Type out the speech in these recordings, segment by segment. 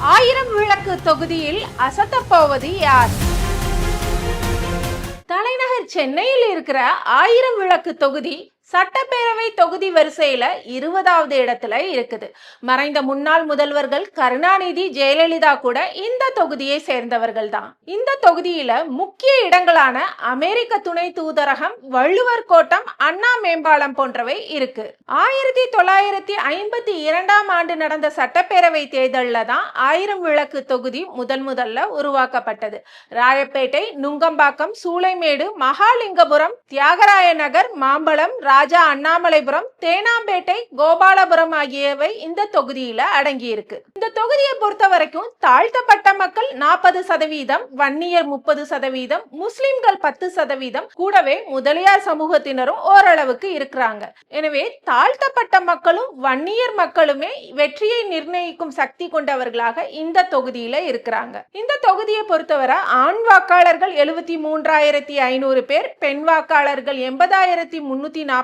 ஆயிரம் விளக்கு தொகுதியில் அசத்தப்போவது யார்? தலைநகர் சென்னையில் இருக்கிற ஆயிரம் விளக்கு தொகுதி சட்டப்பேரவை தொகுதி வரிசையில 20வது இடத்துல இருக்குது. மறைந்த முன்னாள் முதல்வர்கள் கருணாநிதி, ஜெயலலிதா கூட இந்த தொகுதியை சேர்ந்தவர்கள் தான். இந்த தொகுதியில முக்கிய இடங்களான அமெரிக்க துணை தூதரகம், வள்ளுவர் கோட்டம், அண்ணா மேம்பாலம் போன்றவை இருக்கு. 1952ஆம் ஆண்டு நடந்த சட்டப்பேரவை தேர்தலில் தான் ஆயிரம் விளக்கு தொகுதி முதல்ல உருவாக்கப்பட்டது. ராயப்பேட்டை, நுங்கம்பாக்கம், சூளைமேடு, மகாலிங்கபுரம், தியாகராய நகர், மாம்பலம், ராஜா அண்ணாமலைபுரம், தேனாம்பேட்டை, கோபாலபுரம் ஆகியவை இந்த தொகுதியில அடங்கி இருக்கு. இந்த தொகுதியை பொறுத்த வரைக்கும் தாழ்த்தப்பட்ட மக்கள் 40%, வன்னியர் 30%, முஸ்லிம்கள் 10%, கூடவே முதலியார் சமூகத்தினரும் ஓரளவுக்கு இருக்கிறாங்க. எனவே தாழ்த்தப்பட்ட மக்களும் வன்னியர் மக்களுமே வெற்றியை நிர்ணயிக்கும் சக்தி கொண்டவர்களாக இந்த தொகுதியில இருக்கிறாங்க. இந்த தொகுதியை பொறுத்தவரை ஆண் வாக்காளர்கள் 73,500 பேர், பெண் வாக்காளர்கள் 80,343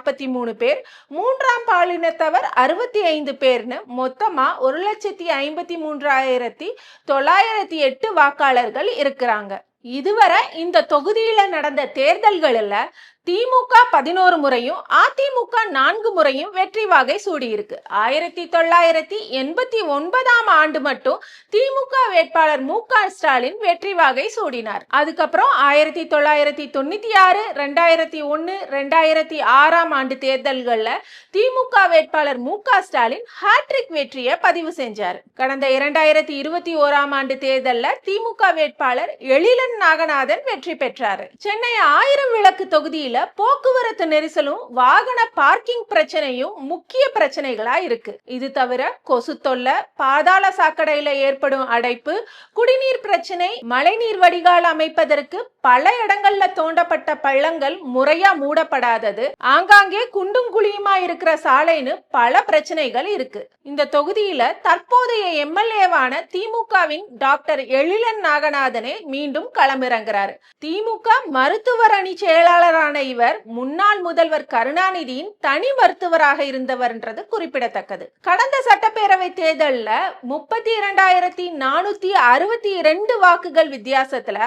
பேர், மூன்றாம் பாலினத்தவர் 65 பேர்னு மொத்தமா 1,53,908 வாக்காளர்கள் இருக்கிறாங்க. இதுவரை இந்த தொகுதியில நடந்த தேர்தல்களில் திமுக 11 முறையும் அதிமுக 4 முறையும் வெற்றி வாகை சூடியிருக்கு. 1989ஆம் ஆண்டு மட்டும் திமுக வேட்பாளர் மு.க. ஸ்டாலின் வெற்றி வாகை சூடினார். அதுக்கப்புறம் 1996, 2001, 2006ஆம் ஆண்டு தேர்தல்கள்ல திமுக வேட்பாளர் மு.க. ஸ்டாலின் ஹாட்ரிக் வெற்றியை பதிவு செஞ்சார். கடந்த 2021ஆம் ஆண்டு தேர்தலில் திமுக வேட்பாளர் எழிலன் நாகநாதன் வெற்றி பெற்றார். சென்னை ஆயிரம் விளக்கு தொகுதியில போக்குவரத்து நெரிசலும் வாகன பார்க்கிங் பிரச்சனையும் முக்கிய பிரச்சனைகளா இருக்கு. இது தவிர கொசு தொல்லை, பாதாள சாக்கடையில ஏற்படும் அடைப்பு, குடிநீர் பிரச்சனை, மழைநீர் வடிகால் அமைப்பதற்கு பல இடங்கள்ல தோண்டப்பட்ட பள்ளங்கள் முறையா மூடப்படாதது, ஆங்காங்கே குண்டும் குழியுமா இருக்கிற சாலைன்னு பல பிரச்சனைகள் இருக்கு. இந்த தொகுதியில தற்போதைய எம்எல்ஏவான திமுகவின் டாக்டர் எழிலன் நாகநாதனே மீண்டும் களமிறங்குறாரு. திமுக மருத்துவர் அணி செயலாளரான இவர் முன்னாள் முதல்வர் கருணாநிதியின் தனி மருத்துவராக இருந்தவர்ன்றது குறிப்பிடத்தக்கது. கடந்த சட்டப்பேரவை தேர்தலில் 32,462 வாக்குகள் வித்தியாசத்துல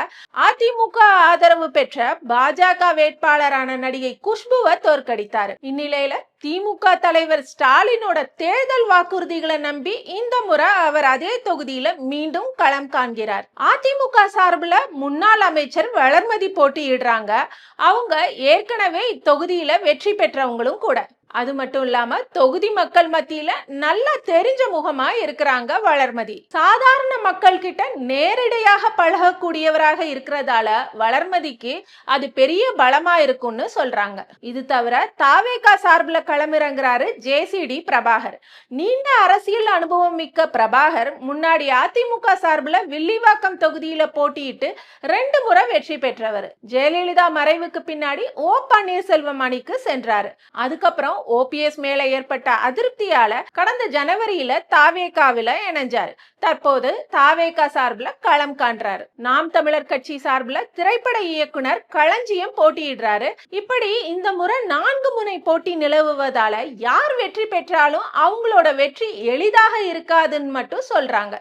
அதிமுக ஆதரவு பெற்ற பாஜக வேட்பாளரான நடிகை குஷ்புவை தோற்கடித்தார். இந்நிலையில திமுக தலைவர் ஸ்டாலினோட தேர்தல் வாக்குறுதிகளை நம்பி இந்த முறை அவர் அதே தொகுதியில மீண்டும் களம் காண்கிறார். அதிமுக சார்பில் முன்னாள் அமைச்சர் வளர்மதி போட்டியிடுறாங்க. அவங்க ஏற்கனவே இத்தொகுதியில வெற்றி பெற்றவங்களும் கூட. அது மட்டும் இல்லாம தொகுதி மக்கள் மத்தியில நல்லா தெரிஞ்ச முகமா இருக்கிறாங்க வளர்மதி. சாதாரண மக்கள் கிட்ட நேரடியாக பழகக்கூடியவராக இருக்கிறதால வளர்மதிக்கு அது பெரிய பலமா இருக்கும்னு சொல்றாங்க. இது தவிர தாவேகா சார்பில் களமிறங்குறாரு ஜேசிடி பிரபாகர். நீண்ட அரசியல் அனுபவம் மிக்க பிரபாகர் முன்னாடி அதிமுக சார்பில் வில்லிவாக்கம் தொகுதியில போட்டியிட்டு 2 முறை வெற்றி பெற்றவர். ஜெயலலிதா மறைவுக்கு பின்னாடி ஓ பன்னீர்செல்வம் அணிக்கு சென்றாரு. அதுக்கப்புறம் ஓபிஎஸ் மேல ஏற்பட்ட அதிருப்தியால கடந்த ஜனவரியில தாவேகாவில இணைஞ்சாரு. தற்போது தாவேகா சார்பில் களம் காண்றாரு. நாம் தமிழர் கட்சி சார்பில் திரைப்பட இயக்குனர் களஞ்சியம் போட்டியிடுறாரு. இப்படி இந்த முறை 4 முனை போட்டி நிலவுவதால யார் வெற்றி பெற்றாலும் அவங்களோட வெற்றி எளிதாக இருக்காதுன்னு மட்டும் சொல்றாங்க.